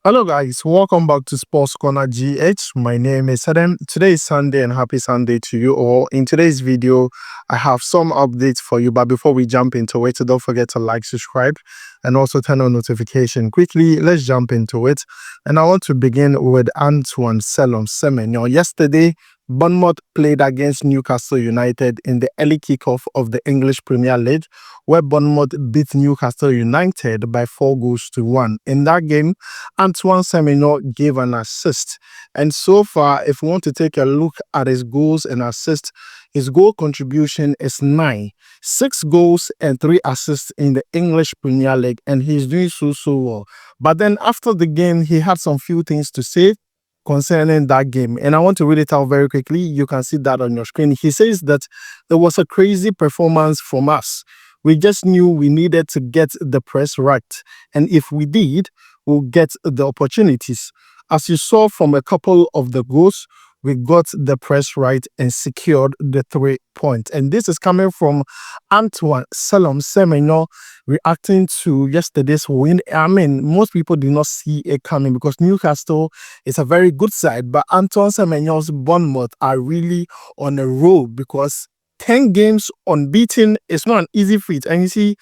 Hello guys, welcome back to Sports Corner GH. My name is Adam. Today is Sunday and happy Sunday to you all. In today's video, I have some updates for you, but before we jump into it, don't forget to like, subscribe, and also turn on notification. Quickly, let's jump into it. And I want to begin with Antoine Semenyo. Yesterday, Bournemouth played against Newcastle United in the early kickoff of the English Premier League, where Bournemouth beat Newcastle United by 4-1. In that game, Antoine Semenyo gave an assist. And so far, if we want to take a look at his goals and assists, his goal contribution is 9. 6 goals and 3 assists in the English Premier League, and he's doing so well. But then after the game, he had some few things to say concerning that game, and I want to read it out very quickly. You can see that on your screen. He says that it was a crazy performance from us. We just knew we needed to get the press right, and if we did, we'll get the opportunities. As you saw from a couple of the goals, we got the press right and secured the 3 points. And this is coming from Antoine Semenyo reacting to yesterday's win. I mean, most people did not see it coming because Newcastle is a very good side, but Antoine Semenyo's Bournemouth are really on a roll because 10 games unbeaten is not an easy feat. And you see,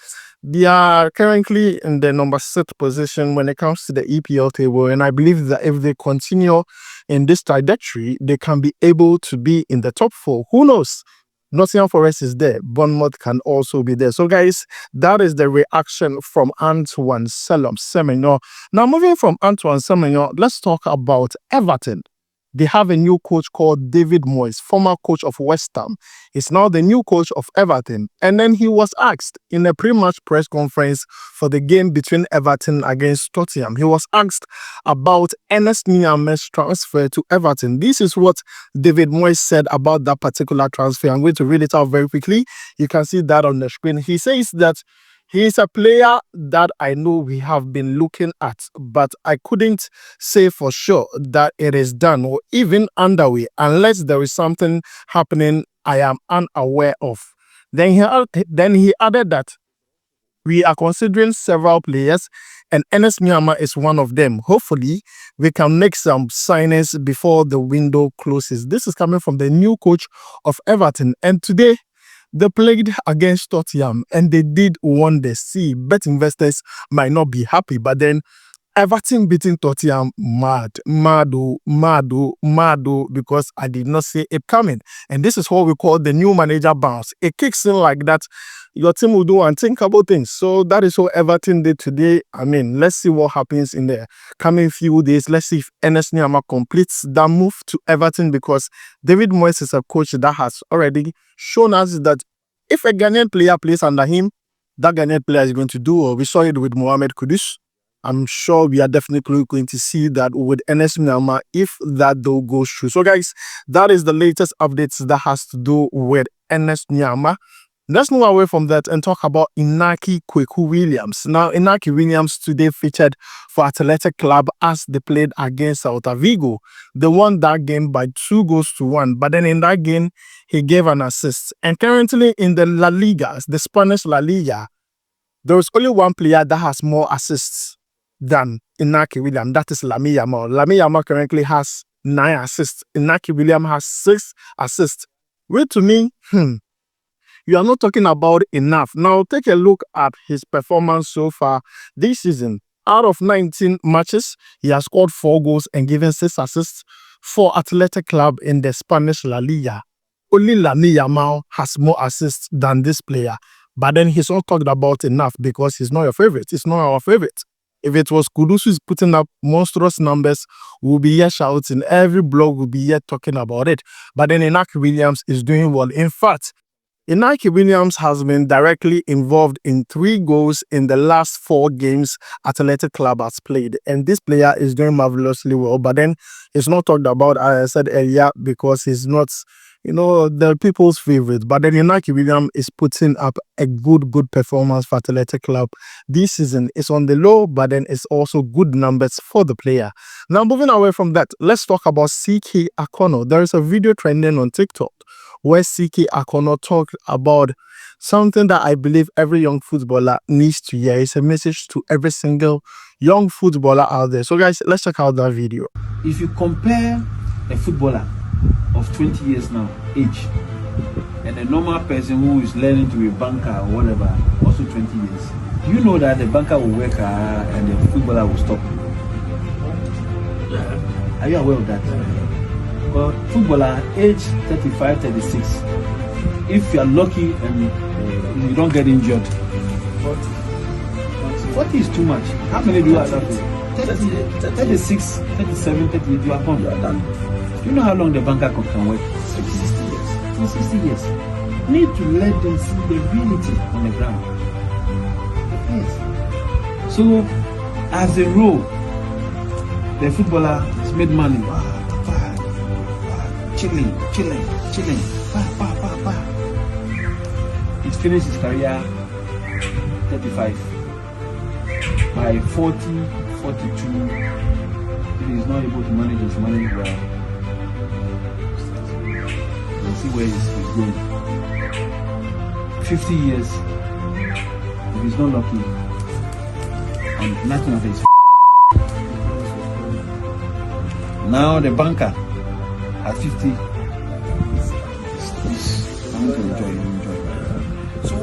they are currently in the number 6 position when it comes to the EPL table. And I believe that if they continue in this trajectory, they can be able to be in the top 4. Who knows? Nottingham Forest is there. Bournemouth can also be there. So, guys, that is the reaction from Antoine Semenyo. Now, moving from Antoine Semenyo, let's talk about Everton. They have a new coach called David Moyes, former coach of West Ham. He's now the new coach of Everton. And then he was asked in a pre-match press conference for the game between Everton against Tottenham. He was asked about Ernest Nuamah's transfer to Everton. This is what David Moyes said about that particular transfer. I'm going to read it out very quickly. You can see that on the screen. He says that he is a player that I know we have been looking at, but I couldn't say for sure that it is done or even underway unless there is something happening I am unaware of. Then he added that we are considering several players and Ernest Nuamah is one of them. Hopefully, we can make some signings before the window closes. This is coming from the new coach of Everton. And today, they played against Tottenham and they did wonders. See, bet investors might not be happy, but then Everton beating Tottenham, mad, because I did not see it coming. And this is what we call the new manager bounce. It kicks in like that. Your team will do unthinkable things. So that is what Everton did today. I mean, let's see what happens in the coming few days. Let's see if Ernest Nuamah completes that move to Everton, because David Moyes is a coach that has already shown us that if a Ghanaian player plays under him, that Ghanaian player is going to do well. We saw it with Mohamed Kudus. I'm sure we are definitely going to see that with Ernest Nuamah if that though goes through. So guys, that is the latest updates that has to do with Ernest Nuamah. Let's move away from that and talk about Inaki Williams. Now, Inaki Williams today featured for Athletic Club as they played against Celta Vigo. They won that game by 2-1. But then in that game, he gave an assist. And currently in the La Liga, the Spanish La Liga, there is only one player that has more assists than Inaki Williams. That is Lamine Yamal. Lamine Yamal currently has 9 assists. Inaki Williams has 6 assists. Which to me, you are not talking about enough. Now, take a look at his performance so far this season. Out of 19 matches, he has scored 4 goals and given 6 assists for Athletic Club in the Spanish La Liga. Only Lamine Yamal has more assists than this player. But then he's not talked about enough because he's not your favorite. It's not our favorite. If it was Kudus who's putting up monstrous numbers, we'll be here shouting. Every blog will be here talking about it. But then Inaki Williams is doing well. In fact, Inaki Williams has been directly involved in 3 goals in the last 4 games Athletic Club has played. And this player is doing marvelously well. But then it's not talked about, as I said earlier, because he's not, the people's favorite. But then Inaki Williams is putting up a good performance for Athletic Club this season. It's on the low, but then it's also good numbers for the player. Now, moving away from that, let's talk about CK Akono. There is a video trending on TikTok where CK Akono talked about something that I believe every young footballer needs to hear. It's a message to every single young footballer out there. So guys, let's check out that video. If you compare a footballer of 20 years now, age, and a normal person who is learning to be a banker or whatever, also 20 years, you know that the banker will work and the footballer will stop. Are you aware of that? Well, footballer age 35, 36, if you are lucky and you don't get injured, 40 is too much. How many do you have? 36, 37, 38, you are gone. Do you know how long the banker can work? 60 years. 60 years. You need to let them see the reality on the ground. Yes. So, as a rule, the footballer has made money. Chilling. He's finished his career 35. By 40, 42, if he's not able to manage his money well, we'll see where he's going. 50 years, if he's not lucky, and nothing of his. Now the banker at 50 is going to enjoy. So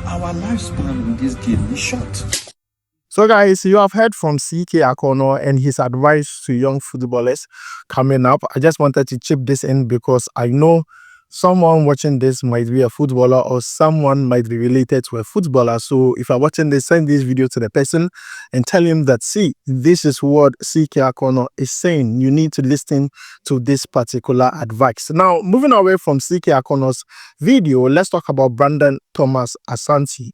our lifespan in this game is short. So guys, you have heard from CK Akono and his advice to young footballers coming up. I just wanted to chip this in because I know someone watching this might be a footballer or someone might be related to a footballer. So if you're watching this, send this video to the person and tell him that, see, this is what CK Akono is saying. You need to listen to this particular advice. Now, moving away from CK Akono's video, let's talk about Brandon Thomas Asante.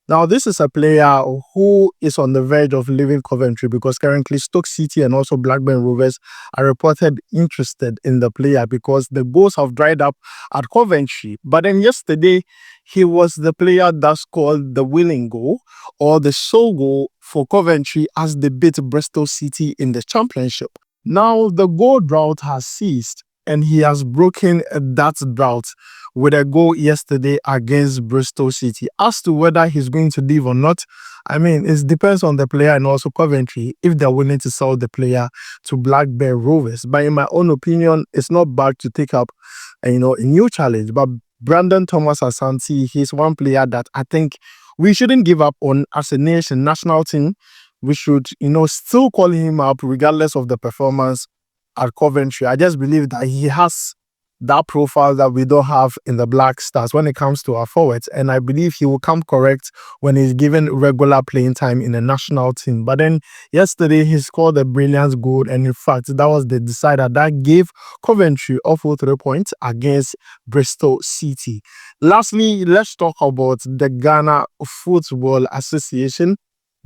Now, this is a player who is on the verge of leaving Coventry because currently Stoke City and also Blackburn Rovers are reported interested in the player because the goals have dried up at Coventry. But then yesterday, he was the player that scored the winning goal or the sole goal for Coventry as they beat Bristol City in the Championship. Now, the goal drought has ceased and he has broken that drought with a goal yesterday against Bristol City. As to whether he's going to leave or not, I mean, it depends on the player and also Coventry if they're willing to sell the player to Blackburn Rovers. But in my own opinion, it's not bad to take up, a new challenge. But Brandon Thomas Asante, he's one player that I think we shouldn't give up on as a national team. We should, still call him up regardless of the performance at Coventry. I just believe that he has that profile that we don't have in the Black Stars when it comes to our forwards, and I believe he will come correct when he's given regular playing time in the national team. But then yesterday he scored a brilliant goal, and in fact that was the decider that gave Coventry a full 3 points against Bristol City. Lastly, let's talk about the Ghana Football Association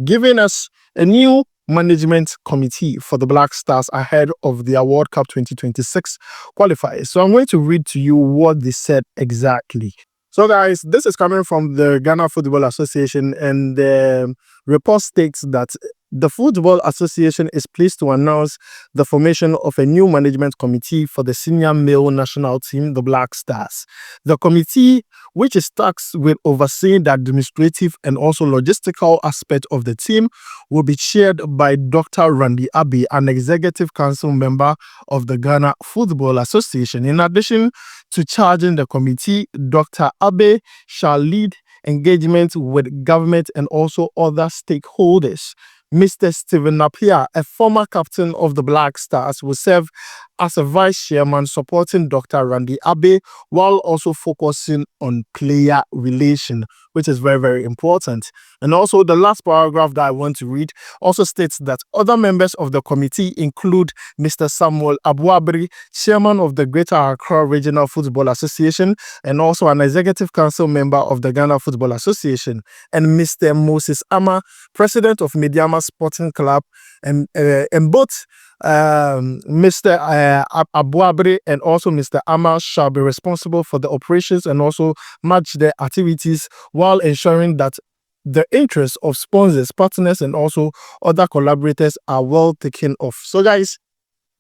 giving us a new management committee for the Black Stars ahead of the World Cup 2026 qualifiers. So I'm going to read to you what they said exactly. So guys, this is coming from the Ghana Football Association, and the report states that the Football Association is pleased to announce the formation of a new management committee for the senior male national team, the Black Stars. The committee, which is tasked with overseeing the administrative and also logistical aspect of the team, will be chaired by Dr. Randy Abbey, an executive council member of the Ghana Football Association. In addition to charging the committee, Dr. Abbey shall lead engagement with government and also other stakeholders. Mr. Stephen Appiah, a former captain of the Black Stars, will serve as a vice chairman supporting Dr. Randy Abbey while also focusing on player relation, which is very, very important. And also the last paragraph that I want to read also states that other members of the committee include Mr. Samuel Abuabri, chairman of the Greater Accra Regional Football Association and also an executive council member of the Ghana Football Association, and Mr. Moses Ama, president of Mediama Sporting Club, and both Mr. Abuabri and also Mr. Ama shall be responsible for the operations and also match their activities while ensuring that the interests of sponsors, partners, and also other collaborators are well taken off. So guys,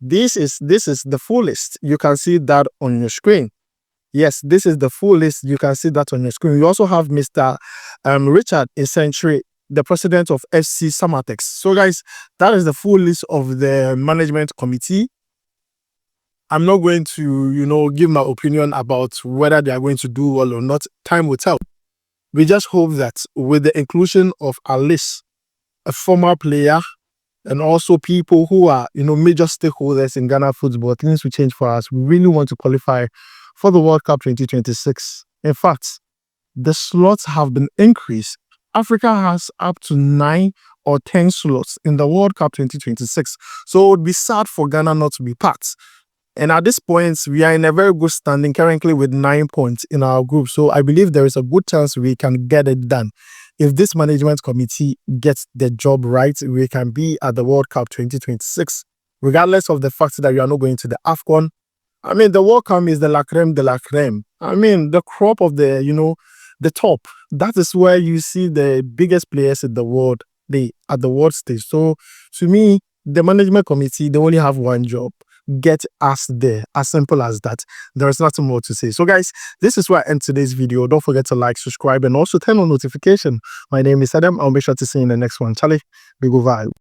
this is the full list. You can see that on your screen. Yes, this is the full list. You can see that on your screen. You also have Mr. Richard Essentiary, the president of FC Samatex. So, guys, that is the full list of the management committee. I'm not going to, give my opinion about whether they are going to do well or not. Time will tell. We just hope that with the inclusion of at least a former player and also people who are, major stakeholders in Ghana football, things will change for us. We really want to qualify for the World Cup 2026. In fact, the slots have been increased. Africa has up to 9 or 10 slots in the World Cup 2026. So it would be sad for Ghana not to be part. And at this point, we are in a very good standing currently with 9 points in our group. So I believe there is a good chance we can get it done. If this management committee gets the job right, we can be at the World Cup 2026, regardless of the fact that we are not going to the AFCON. I mean, the World Cup is the la creme de la creme. I mean, the crop of the top. That is where you see the biggest players in the world, at the world stage. So to me, the management committee, they only have one job. Get us there. As simple as that. There is nothing more to say. So guys, this is where I end today's video. Don't forget to like, subscribe, and also turn on notification. My name is Adam. I'll make sure to see you in the next one. Charlie, we go vibe.